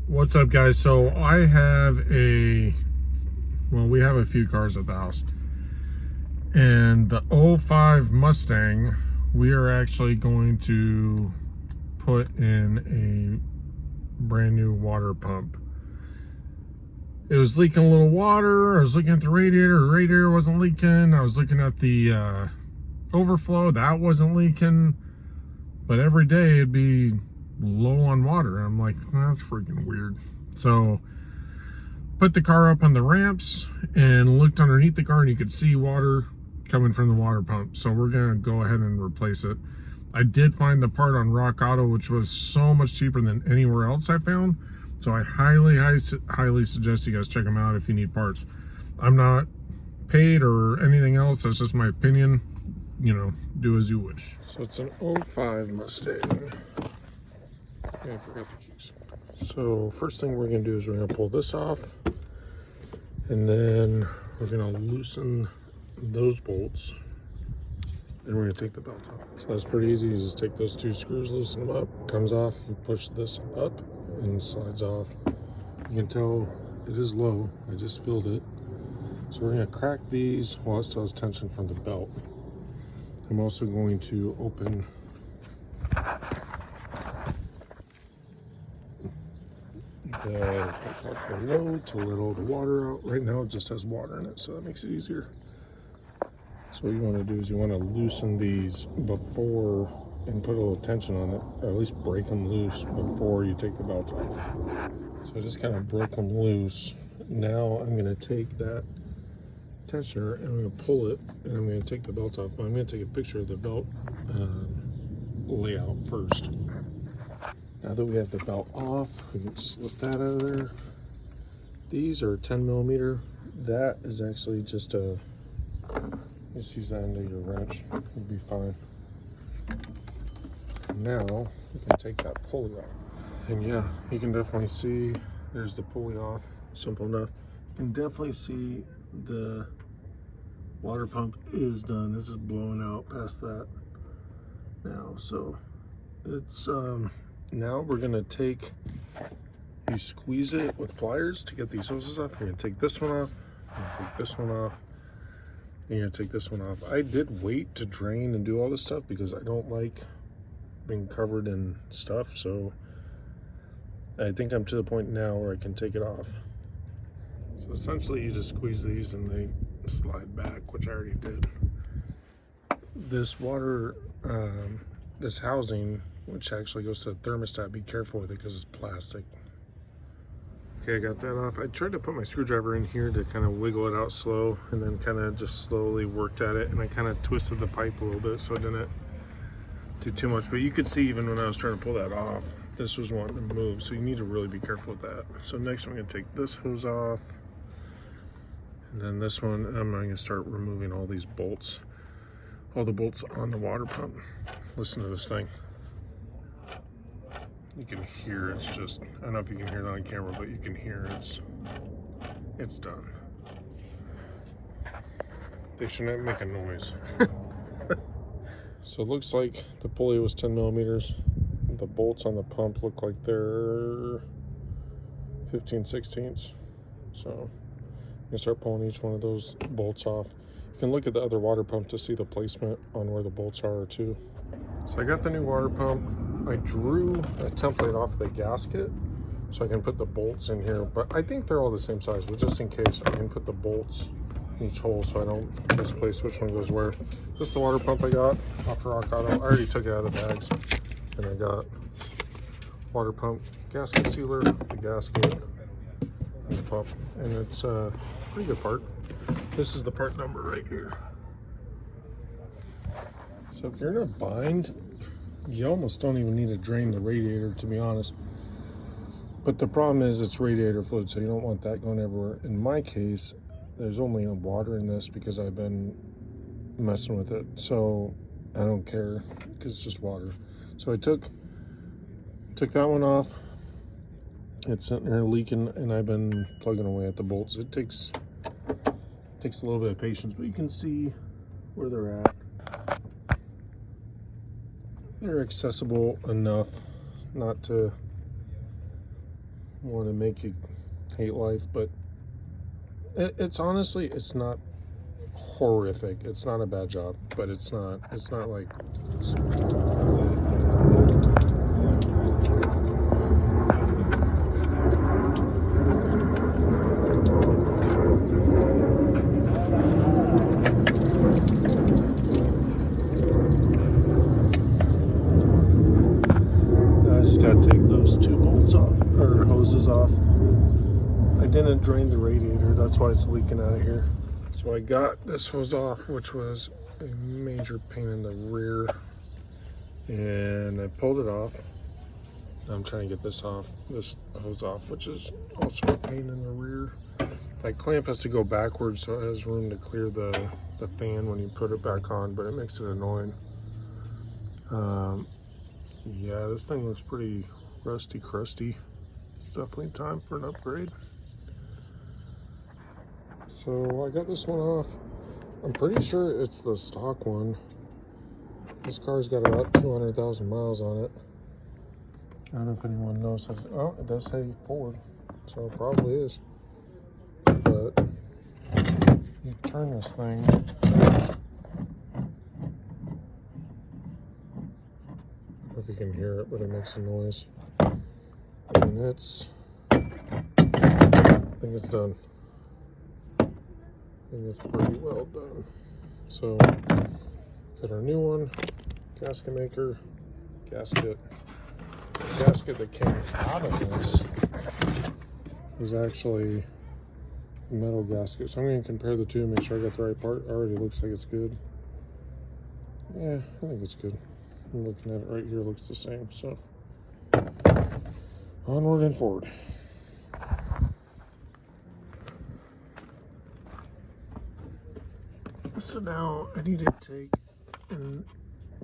What's up, guys? So I have we have a few cars at the house, and the '05 Mustang, we are actually going to put in a brand new water pump. It was leaking a little water. I was looking at the radiator wasn't leaking. I was looking at the overflow, that wasn't leaking, but every day it'd be low on water. I'm like, that's freaking weird. So put the car up on the ramps and looked underneath the car, and you could see water coming from the water pump. So we're gonna go ahead and replace it. I did find the part on Rock Auto, which was so much cheaper than anywhere else I found. So I highly suggest you guys check them out if you need parts. I'm not paid or anything else. That's just my opinion. You know, do as you wish. So it's an '05 Mustang. Yeah, I forgot the keys. So first thing we're gonna do is we're gonna pull this off, and then we're gonna loosen those bolts, and we're gonna take the belt off. So that's pretty easy. You just take those two screws, loosen them up, comes off, you push this up and slides off. You can tell it is low, I just filled it. So we're gonna crack these while it still has tension from the belt. I'm also going to open the load to let all the water out. Right now it just has water in it, so that makes it easier. So what you want to do is you want to loosen these before and put a little tension on it, or at least break them loose before you take the belt off. So I just kind of broke them loose. Now I'm going to take that tensioner and I'm going to pull it, and I'm going to take the belt off, but I'm going to take a picture of the belt layout first. Now that we have the belt off, we can slip that out of there. These are 10 millimeter. That is actually just a, just use that end of your wrench, you'll be fine. Now we can take that pulley off. And yeah, you can definitely see there's the pulley off, simple enough. You can definitely see the water pump is done. This is blowing out past that now. So it's now we're gonna take, you squeeze it with pliers to get these hoses off. You're gonna take this one off, you're gonna take this one off, and you're gonna take this one off. I did wait to drain and do all this stuff because I don't like being covered in stuff. So I think I'm to the point now where I can take it off. So essentially you just squeeze these and they slide back, which I already did. This water, this housing, which actually goes to the thermostat, be careful with it because it's plastic. Okay, I got that off. I tried to put my screwdriver in here to kind of wiggle it out slow, and then kind of just slowly worked at it, and I kind of twisted the pipe a little bit so it didn't do too much. But you could see even when I was trying to pull that off, this was wanting to move, so you need to really be careful with that. So next I'm going to take this hose off, and then this one, I'm going to start removing all these bolts, all the bolts on the water pump. Listen to this thing. You can hear it's just, I don't know if you can hear that on camera, but you can hear it's done. They shouldn't make a noise. So it looks like the pulley was 10 millimeters. The bolts on the pump look like they're 15/16. So I'm gonna start pulling each one of those bolts off. You can look at the other water pump to see the placement on where the bolts are too. So I got the new water pump. I drew a template off the gasket so I can put the bolts in here, but I think they're all the same size, but just in case I can put the bolts in each hole so I don't misplace which one goes where. Just the water pump I got off Rock Auto. I already took it out of the bags, and I got water pump gasket sealer, the gasket, and the pump, and it's a pretty good part. This is the part number right here. So if you're in a bind, you almost don't even need to drain the radiator, to be honest. But the problem is it's radiator fluid, so you don't want that going everywhere. In my case, there's only water in this because I've been messing with it. So I don't care because it's just water. So I took that one off. It's sitting there leaking, and I've been plugging away at the bolts. It takes a little bit of patience, but you can see where they're at. They're accessible enough not to want to make you hate life, but it's honestly, it's not horrific. It's not a bad job, but it's not like... Gotta take those two bolts off, or hoses off. I didn't drain the radiator, that's why it's leaking out of here. So I got this hose off, which was a major pain in the rear, and I pulled it off. I'm trying to get this hose off, which is also a pain in the rear. That clamp has to go backwards, so it has room to clear the fan when you put it back on, but it makes it annoying. Yeah, this thing looks pretty rusty, crusty. It's definitely time for an upgrade. So I got this one off. I'm pretty sure it's the stock one. This car's got about 200,000 miles on it. I don't know if anyone knows. Oh, it does say Ford, so it probably is. But you turn this thing. I don't know if you can hear it, but it makes a noise. And it's, I think it's done. I think it's pretty well done. So, got our new one, gasket maker, gasket. The gasket that came out of this was actually a metal gasket. So I'm going to compare the two and make sure I got the right part. Already looks like it's good. Yeah, I think it's good. I'm looking at it right here, looks the same, so onward and forward. So now I need to take and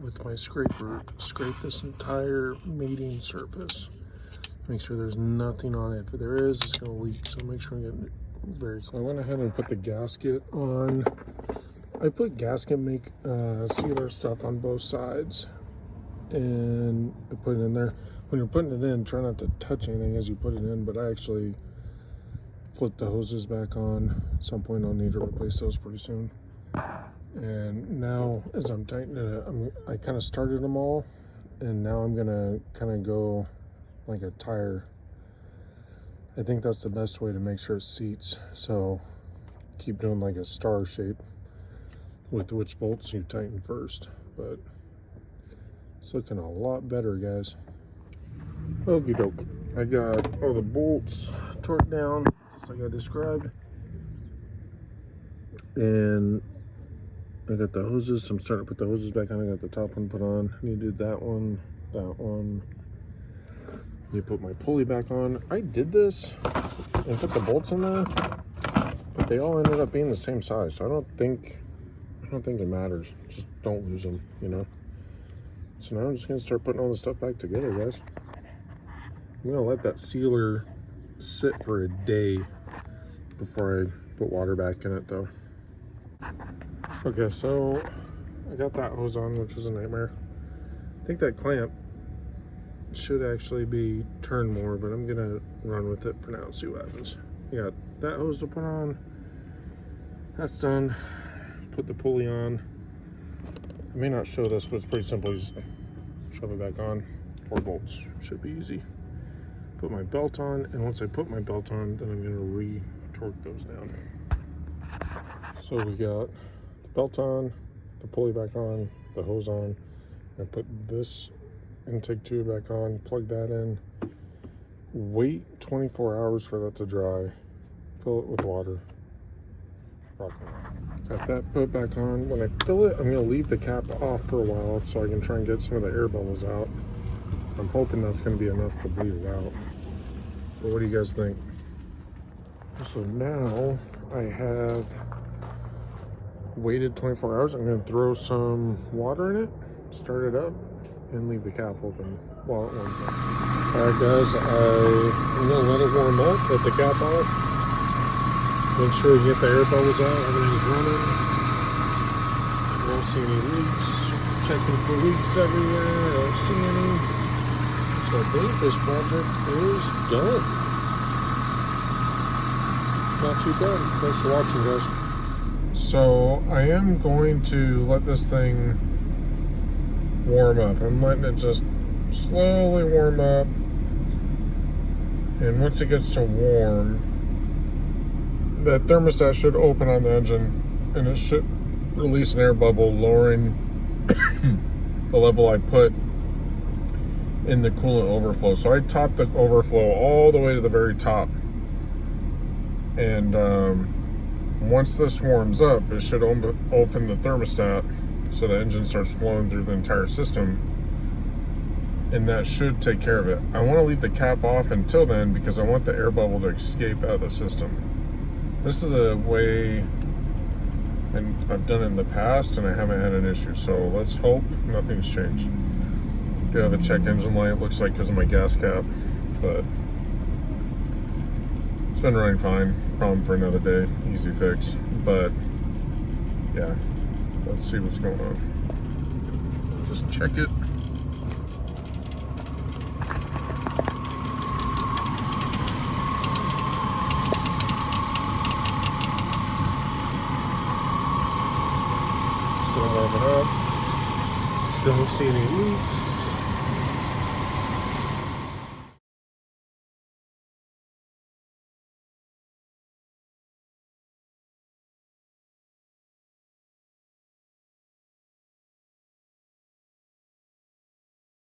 with my scraper scrape this entire mating surface, make sure there's nothing on it. If there is, it's going to leak, so make sure I get it very clean. I went ahead and put the gasket on. I put gasket sealer stuff on both sides, and I put it in there. When you're putting it in, try not to touch anything as you put it in, but I actually flipped the hoses back on. At some point I'll need to replace those pretty soon. And now as I'm tightening it, I kind of started them all, and now I'm gonna kind of go like a tire. I think that's the best way to make sure it seats. So keep doing like a star shape with which bolts you tighten first, but it's looking a lot better, guys. Okie doke. I got all the bolts torqued down, just like I described. And I got the hoses. I'm starting to put the hoses back on. I got the top one put on. I need to do that one, that one. You put my pulley back on. I did this and put the bolts in there, but they all ended up being the same size. So I don't think it matters. Just don't lose them, you know. So now I'm just gonna start putting all the stuff back together, guys. I'm gonna let that sealer sit for a day before I put water back in it, though. Okay, so I got that hose on, which was a nightmare. I think that clamp should actually be turned more, but I'm gonna run with it for now and see what happens. You got that hose to put on. That's done. Put the pulley on. I may not show this, but it's pretty simple. You just shove it back on. 4 bolts. Should be easy. Put my belt on, and once I put my belt on, then I'm gonna re-torque those down. So we got the belt on, the pulley back on, the hose on. I put this intake tube back on, plug that in, wait 24 hours for that to dry, fill it with water. Got that put back on. When I fill it, I'm going to leave the cap off for a while so I can try and get some of the air bubbles out. I'm hoping that's going to be enough to bleed it out. But what do you guys think? So now I have waited 24 hours. I'm going to throw some water in it, start it up, and leave the cap open while it warms up. Alright guys, I'm going to let it warm up, let the cap off. Make sure you get the air bubbles out, everything's running. Don't see any leaks. Checking for leaks everywhere, don't see any. So I think this project is done. not too bad. Thanks for watching, guys. So I am going to let this thing warm up. I'm letting it just slowly warm up. And once it gets to warm, that thermostat should open on the engine and it should release an air bubble, lowering the level I put in the coolant overflow. So I topped the overflow all the way to the very top. And once this warms up, it should open the thermostat so the engine starts flowing through the entire system. And that should take care of it. I want to leave the cap off until then because I want the air bubble to escape out of the system. This is a way and I've done it in the past and I haven't had an issue. So let's hope nothing's changed. Do have a check engine light, looks like, because of my gas cap, but it's been running fine. Problem for another day, easy fix. But yeah, let's see what's going on. Just check it. Still warming up. Still don't see any leaks.